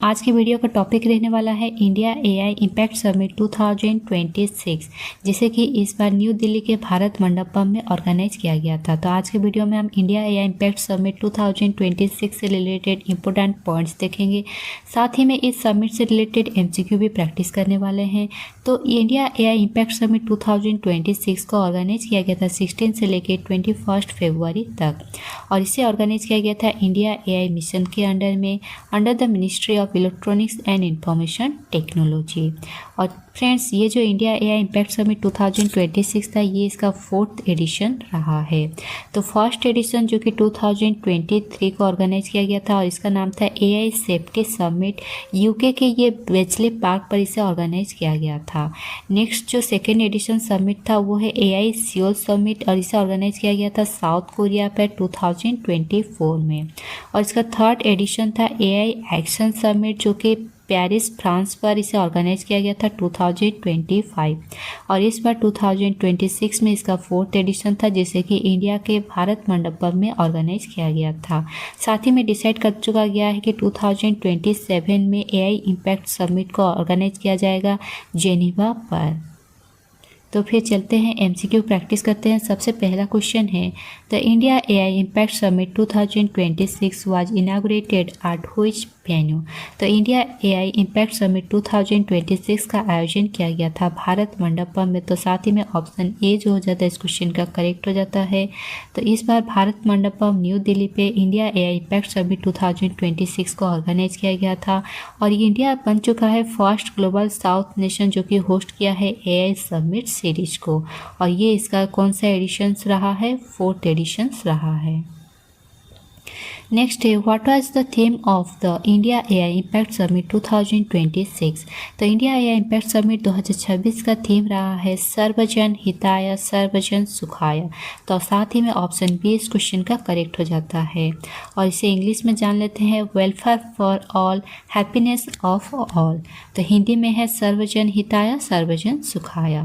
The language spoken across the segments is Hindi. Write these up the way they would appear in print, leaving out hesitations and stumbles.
आज की वीडियो का टॉपिक रहने वाला है इंडिया एआई इम्पैक्ट समिट 2026, जिसे कि इस बार न्यू दिल्ली के भारत मंडपम में ऑर्गेनाइज किया गया था। तो आज के वीडियो में हम इंडिया एआई इम्पैक्ट समिट 2026 से रिलेटेड इंपॉर्टेंट पॉइंट्स देखेंगे। साथ ही में इस समिट से रिलेटेड एमसीक्यू भी प्रैक्टिस करने वाले हैं। तो इंडिया एआई इम्पैक्ट समिट 2026 को ऑर्गेनाइज किया गया था 16 से लेकर 21 फरवरी तक, और इसे ऑर्गेनाइज किया गया था इंडिया एआई मिशन के अंडर में, under the ministry of electronics and information technology. और फ्रेंड्स, ये जो इंडिया एआई इम्पैक्ट समिट 2026 था, ये इसका 4th एडिशन रहा है। तो फर्स्ट एडिशन जो कि 2023 को ऑर्गेनाइज किया गया था, और इसका नाम था एआई सेफ्टी समिट। यूके के ये वेस्ले पार्क पर इसे ऑर्गेनाइज किया गया था। नेक्स्ट जो सेकेंड एडिशन समिट था वो है एआई सियोल समिट, और इसे ऑर्गेनाइज किया गया था साउथ कोरिया पर 2024 में। और इसका थर्ड एडिशन था एआई एक्शन समिट, जो कि पेरिस फ्रांस पर इसे ऑर्गेनाइज किया गया था 2025, और इस बार 2026 में इसका 4th एडिशन था, जिसे कि इंडिया के भारत मंडपम में ऑर्गेनाइज किया गया था। साथ ही में डिसाइड कर चुका गया है कि 2027 में एआई इम्पैक्ट समिट को ऑर्गेनाइज किया जाएगा जेनीवा पर। तो फिर चलते हैं एमसीक्यू प्रैक्टिस करते हैं। सबसे पहला क्वेश्चन है, the India AI impact summit 2026 was inaugurated at which venue. तो इंडिया एआई इम्पैक्ट समिट 2026 का आयोजन किया गया था भारत मंडपम में। तो साथ ही में ऑप्शन ए जो हो जाता है इस क्वेश्चन का करेक्ट हो जाता है। तो इस बार भारत मंडपम न्यू दिल्ली पे इंडिया एआई इम्पैक्ट समिट 2026 को ऑर्गेनाइज किया गया था, और ये इंडिया बन चुका है फर्स्ट ग्लोबल साउथ नेशन जो कि होस्ट किया है एआई समिट सीरीज को। और ये इसका कौन सा एडिशंस रहा है? 4th एडिशंस रहा है। नेक्स्ट है, what was the theme of the India AI impact summit 2026। तो इंडिया एआई इम्पैक्ट समिट 2026 का थीम रहा है सर्वजन हिताय सर्वजन सुखाय। तो साथ ही में ऑप्शन बी इस क्वेश्चन का करेक्ट हो जाता है, और इसे इंग्लिश में जान लेते हैं welfare for all happiness of all. तो हिंदी में है सर्वजन हिताय सर्वजन सुखाय।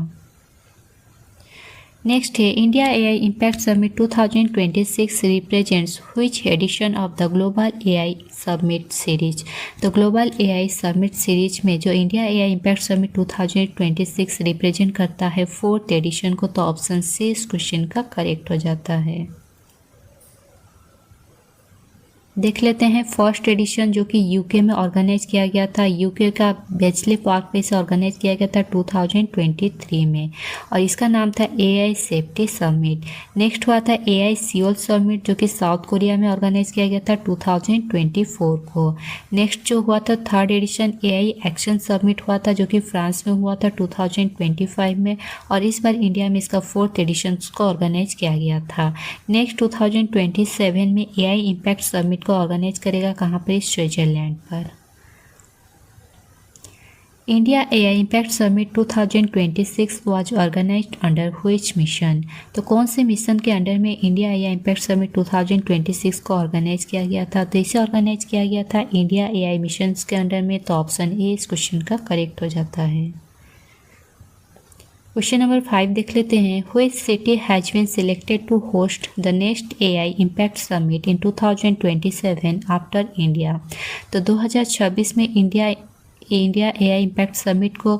नेक्स्ट है, India AI impact summit 2026 represents which edition of the global AI summit series. तो ग्लोबल एआई समिट सीरीज में जो India AI impact summit 2026 represent करता है 4th एडिशन को। तो ऑप्शन सी इस क्वेश्चन का करेक्ट हो जाता है। देख लेते हैं फर्स्ट एडिशन जो कि यूके में ऑर्गेनाइज किया गया था। यूके का वेस्ले पार्क पे इसे ऑर्गेनाइज किया गया था 2023 में, और इसका नाम था एआई सेफ्टी समिट। नेक्स्ट हुआ था एआई सियोल समिट जो कि साउथ कोरिया में ऑर्गेनाइज किया गया था 2024 को। नेक्स्ट जो हुआ था third edition AI action summit हुआ था, जो कि फ्रांस में हुआ था 2025 में, और इस बार इंडिया में इसका 4th एडिशन को ऑर्गेनाइज किया गया था। नेक्स्ट 2027 में एआई इम्पैक्ट समिट को ऑर्गेनाइज करेगा कहाँ पर? स्विट्जरलैंड पर। India AI impact summit 2026 was organised under which mission. तो कौन से मिशन के अंडर में इंडिया एआई इम्पैक्ट समिट 2026 को ऑर्गेनाइज किया गया था? तो इसे ऑर्गेनाइज किया गया था इंडिया एआई मिशन के अंडर में। तो ऑप्शन ए इस क्वेश्चन का करेक्ट हो जाता है। क्वेश्चन नंबर 5 देख लेते हैं, which city has been selected to host the next AI impact summit in 2027 after India. तो 2026 में इंडिया एआई इम्पैक्ट समिट को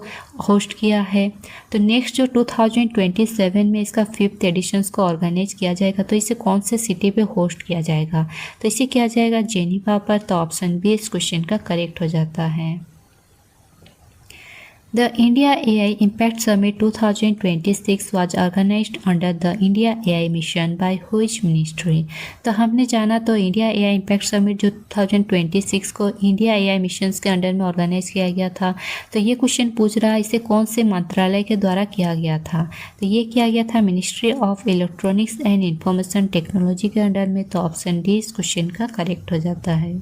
होस्ट किया है। तो नेक्स्ट जो 2027 में इसका 5th एडिशंस को ऑर्गेनाइज किया जाएगा। तो इसे कौन से सिटी पे होस्ट किया जाएगा? तो इसे किया जाएगा जेनीवा पर। तो ऑप्शन बी इस क्वेश्चन का करेक्ट हो जाता है। The India AI Impact Summit 2026 was organized under the India AI Mission by which ministry? तो हमने जाना तो इंडिया AI Impact Summit जो 2026 को इंडिया AI मिशंस के अंडर में ऑर्गेनाइज किया गया था। तो ये क्वेश्चन पूछ रहा है इसे कौन से मंत्रालय के द्वारा किया गया था? तो ये किया गया था ministry of electronics and information technology के अंडर में। तो ऑप्शन डी इस क्वेश्चन का करेक्ट हो जाता है।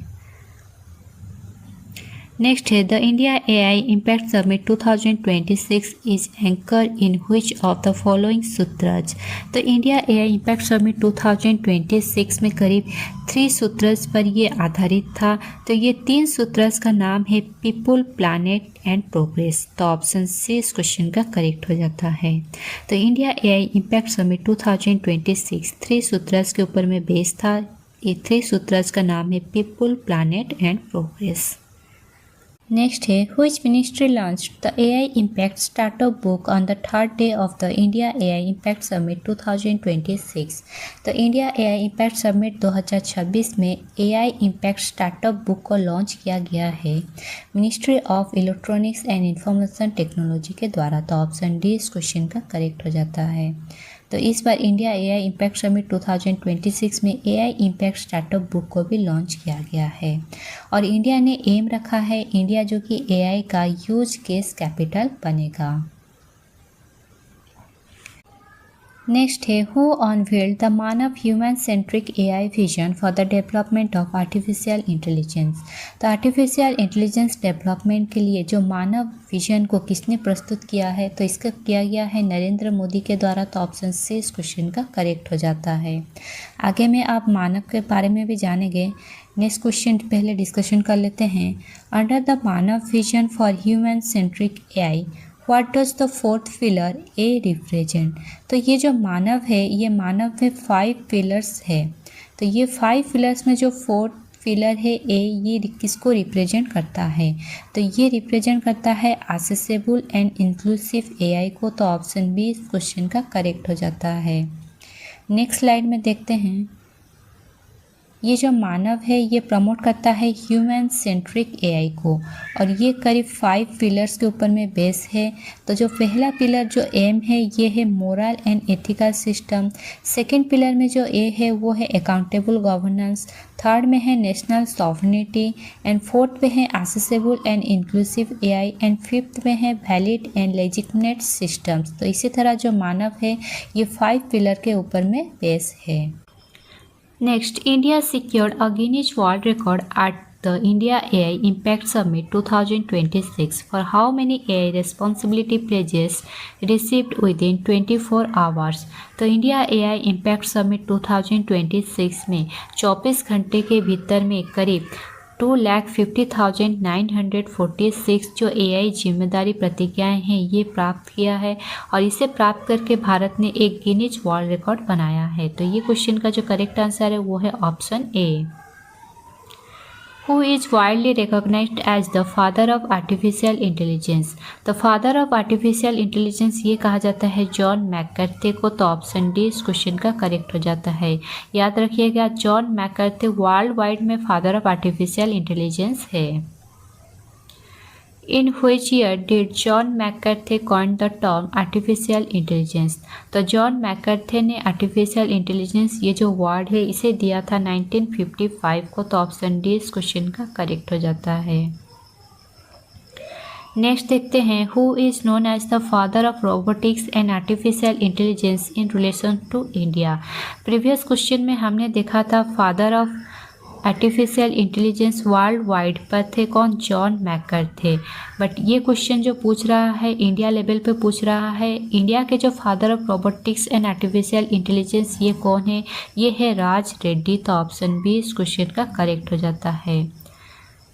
नेक्स्ट है, the India AI impact summit 2026 is anchor in which of the following सूत्रज। तो इंडिया एआई इम्पैक्ट समिट 2026 में करीब 3 सूत्रज पर ये आधारित था। तो ये 3 सूत्रज का नाम है पीपुल, प्लानेट एंड प्रोग्रेस। तो ऑप्शन सी इस क्वेश्चन का करेक्ट हो जाता है। तो इंडिया एआई इम्पैक्ट समिट 2026 3 सूत्रज के ऊपर में बेस्ड था। ये 3 सूत्रज का नाम है people, planet and progress. Next है which ministry launched the AI impact startup book on the third day of the India AI impact summit 2026। तो इंडिया एआई इम्पैक्ट समिट 2026 में एआई इम्पैक्ट स्टार्टअप बुक को लॉन्च किया गया है ministry of electronics and information technology के द्वारा। तो ऑप्शन डी इस क्वेश्चन का करेक्ट हो जाता है। तो इस बार इंडिया एआई इम्पैक्ट समिट 2026 में एआई इम्पैक्ट स्टार्टअप बुक को भी लॉन्च किया गया है और इंडिया ने एम रखा है इंडिया जो कि एआई का यूज केस कैपिटल बनेगा। नेक्स्ट है who unveiled the Manav human centric AI vision for the development of artificial intelligence. तो आर्टिफिशियल इंटेलिजेंस डेवलपमेंट के लिए जो मानव विजन को किसने प्रस्तुत किया है, तो इसका किया गया है नरेंद्र मोदी के द्वारा। तो ऑप्शन सी इस क्वेश्चन का करेक्ट हो जाता है। आगे में आप मानव के बारे में भी जानेंगे। नेक्स्ट क्वेश्चन पहले डिस्कशन कर लेते हैं। Under the Manav vision for human centric AI what does the fourth pillar A represent. तो ये जो मानव है, ये मानव में 5 पिलर्स है। तो ये 5 पिलर्स में जो फोर्थ पिलर है ए, ये किसको रिप्रेजेंट करता है, तो ये रिप्रेजेंट करता है एक्सेसिबल एंड इंक्लूसिव एआई को। तो ऑप्शन बी इस क्वेश्चन का करेक्ट हो जाता है। नेक्स्ट स्लाइड में देखते हैं। ये जो मानव है ये प्रमोट करता है ह्यूमन सेंट्रिक एआई को और ये करीब 5 पिलर्स के ऊपर में बेस है। तो जो पहला पिलर जो एम है ये है moral and ethical system. Second pillar में जो ए है वो है अकाउंटेबल गवर्नेंस। थर्ड में है नेशनल सॉवरेनिटी एंड फोर्थ में है accessible and inclusive AI and fifth में है वैलिड एंड लेजिटिमेट सिस्टम्स। तो इसी तरह जो मानव है ये 5 पिलर के ऊपर में बेस है। Next, India secured a Guinness World Record at the India AI Impact Summit 2026 for how many AI responsibility pledges received within 24 hours। तो इंडिया AI Impact Summit 2026 में 24 घंटे के भीतर में करीब 2,50,946 जो एआई जिम्मेदारी प्रतिज्ञाएं हैं ये प्राप्त किया है और इसे प्राप्त करके भारत ने एक गिनीज वर्ल्ड रिकॉर्ड बनाया है। तो ये क्वेश्चन का जो करेक्ट आंसर है वो है option A. Who is widely recognised as the father of artificial intelligence. तो फादर ऑफ आर्टिफिशियल इंटेलिजेंस ये कहा जाता है जॉन मैककार्थी को। तो ऑप्शन डी इस क्वेश्चन का करेक्ट हो जाता है। याद रखिएगा जॉन मैककार्थी वर्ल्ड वाइड में फादर ऑफ आर्टिफिशियल इंटेलिजेंस है। In which year did John McCarthy coin the term artificial intelligence? तो जॉन मैककार्थी ने आर्टिफिशियल इंटेलिजेंस ये जो वर्ड है इसे दिया था 1955 को। तो ऑप्शन डी इस क्वेश्चन का करेक्ट हो जाता है। नेक्स्ट देखते हैं who is known as the father of robotics and artificial intelligence in relation to India. Previous question में हमने देखा था father of artificial intelligence world wide पर थे कौन, जॉन मैककार्थी। बट ये क्वेश्चन जो पूछ रहा है इंडिया लेवल पे पूछ रहा है इंडिया के जो father of robotics and artificial intelligence ये कौन है, ये है राज रेड्डी। तो ऑप्शन बी इस क्वेश्चन का करेक्ट हो जाता है।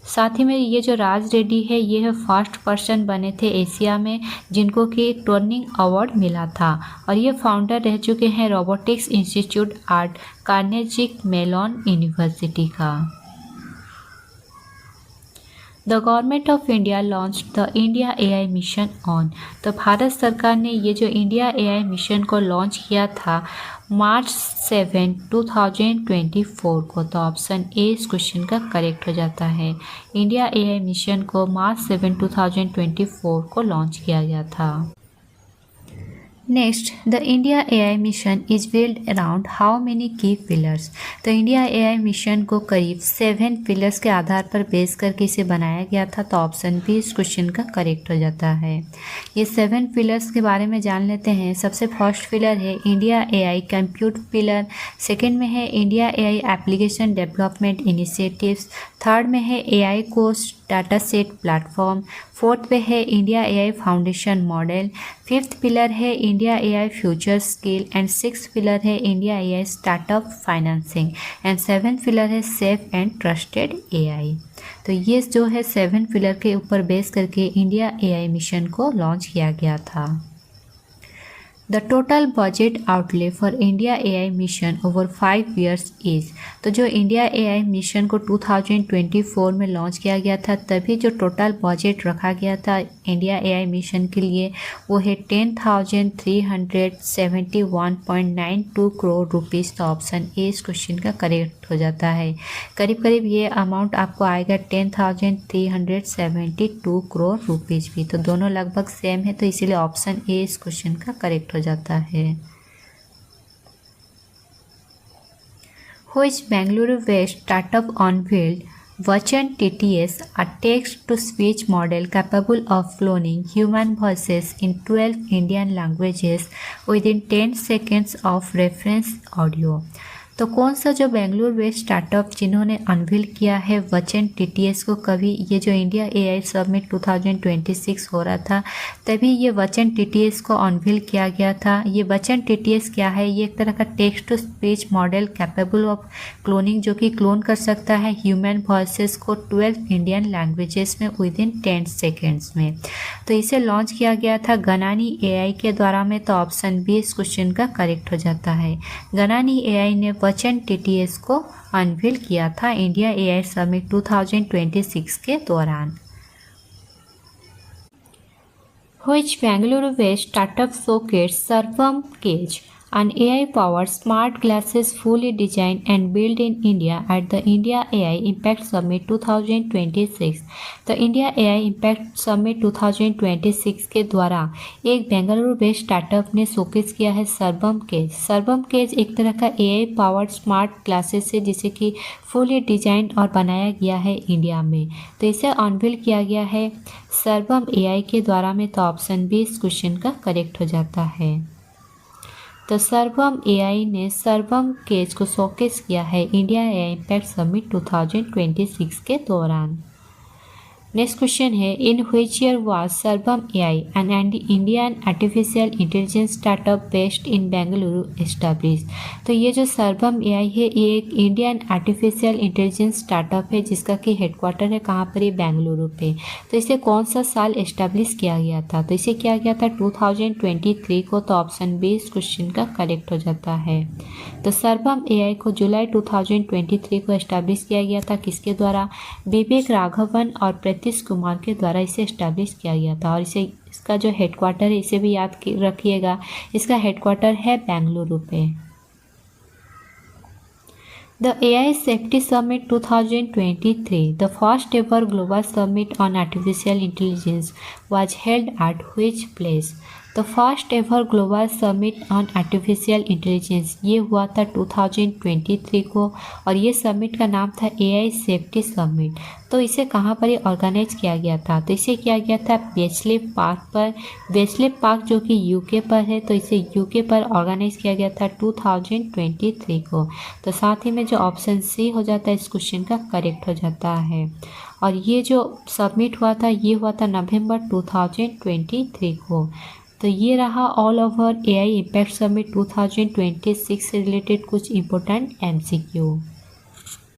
साथ ही में ये जो राज रेड्डी है ये है फर्स्ट पर्सन बने थे एशिया में जिनको कि टर्निंग अवार्ड मिला था और ये फाउंडर रह चुके हैं robotics institute at Carnegie Mellon university का। The government of India launch the India AI mission on. तो भारत सरकार ने ये जो इंडिया एआई मिशन को लॉन्च किया था मार्च 7, 2024 को। तो ऑप्शन ए इस क्वेश्चन का करेक्ट हो जाता है। इंडिया एआई मिशन को मार्च 7, 2024 को लॉन्च किया गया था। Next, the India AI mission is build around how many की पिलर्स। तो इंडिया एआई मिशन को करीब 7 पिलर्स के आधार पर बेस करके इसे बनाया गया था। तो ऑप्शन बी इस क्वेश्चन का करेक्ट हो जाता है। ये 7 पिलर्स के बारे में जान लेते हैं। सबसे फर्स्ट पिलर है India AI compute pillar. Second में है India AI application development initiatives. Third में है AI course data set platform. Fourth पे है India AI foundation model. Fifth pillar है India AI future skill and sixth pillar है India AI startup financing and seventh pillar है सेफ एंड ट्रस्टेड एआई। तो ये जो है 7 पिलर के ऊपर बेस करके इंडिया एआई मिशन को लॉन्च किया गया था। The total budget outlay for India AI mission over 5 years is. तो जो इंडिया एआई मिशन को 2024 में लॉन्च किया गया था, तभी जो टोटल बजट रखा गया था इंडिया एआई मिशन के लिए वो है 10,371.92 करोड़ रुपीज़। तो ऑप्शन ए इस क्वेश्चन का करेक्ट हो जाता है। करीब करीब ये अमाउंट आपको आएगा 10,372 करोड़ रुपीज़ भी। तो दोनों लगभग सेम है, तो इसीलिए ऑप्शन ए इस क्वेश्चन का करेक्ट हो जाता है। Which Bengaluru based startup unveiled Vachan TTS, a text-to-speech model capable of cloning human voices in 12 Indian languages within 10 seconds of reference audio। तो कौन सा जो बेंगलुरु बेस्ड स्टार्टअप जिन्होंने अनवील किया है वचन टीटीएस को, कभी ये जो इंडिया एआई समिट 2026 हो रहा था तभी ये वचन टीटीएस को अनवील किया गया था। ये वचन टीटीएस क्या है? ये एक तरह का text to speech model capable of cloning, जो कि क्लोन कर सकता है ह्यूमन वॉइसेस को 12 इंडियन लैंग्वेजेस में विदिन 10 सेकेंड्स में। तो इसे लॉन्च किया गया था गनानी एआई के द्वारा में। तो ऑप्शन बी इस क्वेश्चन का करेक्ट हो जाता है। गनानी एआई ने वचन टीटीएस को अनवील किया था इंडिया एआई समिट 2026 के दौरान। Which Bengaluru based startup showcased Sarvam Cage, an AI-powered smart glasses fully designed and built in India at the India AI Impact Summit 2026। तो इंडिया एआई इम्पैक्ट समिट 2026 के द्वारा एक बेंगलुरु बेस्ड स्टार्टअप ने शोकेस किया है सर्वम केज। सर्वम केज एक तरह का एआई पावर्ड स्मार्ट ग्लासेस है जिसे कि फुली डिजाइन और बनाया गया है इंडिया में। तो इसे अनवील किया गया है सर्वम एआई के द्वारा में। तो ऑप्शन बी इस क्वेश्चन का करेक्ट हो जाता है। तो सर्वम एआई ने सर्वम केज को शोकेस किया है इंडिया एआई इम्पैक्ट समिट 2026 के दौरान। नेक्स्ट क्वेश्चन है, इन व्हिच ईयर वाज सर्वम AI an Indian artificial intelligence startup based in Bengaluru establish. तो ये जो सर्वम एआई है ये एक इंडियन आर्टिफिशियल इंटेलिजेंस स्टार्टअप है जिसका कि हेडक्वार्टर है कहाँ पर? ये बेंगलुरु पे। तो इसे कौन सा साल एस्टैब्लिश किया गया था? तो इसे किया गया था 2023 को। तो ऑप्शन बी इस क्वेश्चन का करेक्ट हो जाता है। तो सर्वम एआई को जुलाई 2023 को एस्टैब्लिश किया गया था। किसके द्वारा? विवेक राघवन और प्रतीश कुमार के द्वारा इसे एस्टैब्लिश किया गया था। और इसका जो हेडक्वार्टर है इसे भी याद रखिएगा, इसका हेडक्वार्टर है बेंगलुरु पे। The AI Safety Summit 2023, the first ever global summit on artificial intelligence, was held at which place? तो first ever global summit on artificial intelligence ये हुआ था 2023 को और ये समिट का नाम था एआई सेफ्टी समिट। तो इसे कहाँ पर ऑर्गेनाइज किया गया था? तो इसे किया गया था बेस्ले पार्क पर। बेस्ले पार्क जो कि यूके पर है, तो इसे यूके पर ऑर्गेनाइज किया गया था 2023 को। तो साथ ही में जो ऑप्शन सी हो जाता है इस क्वेश्चन का करेक्ट हो जाता है। और ये जो सबमिट हुआ था ये हुआ था नवंबर 2023 को। तो ये रहा all over AI impact summit 2026 से रिलेटेड कुछ इंपॉर्टेंट एमसीक्यू।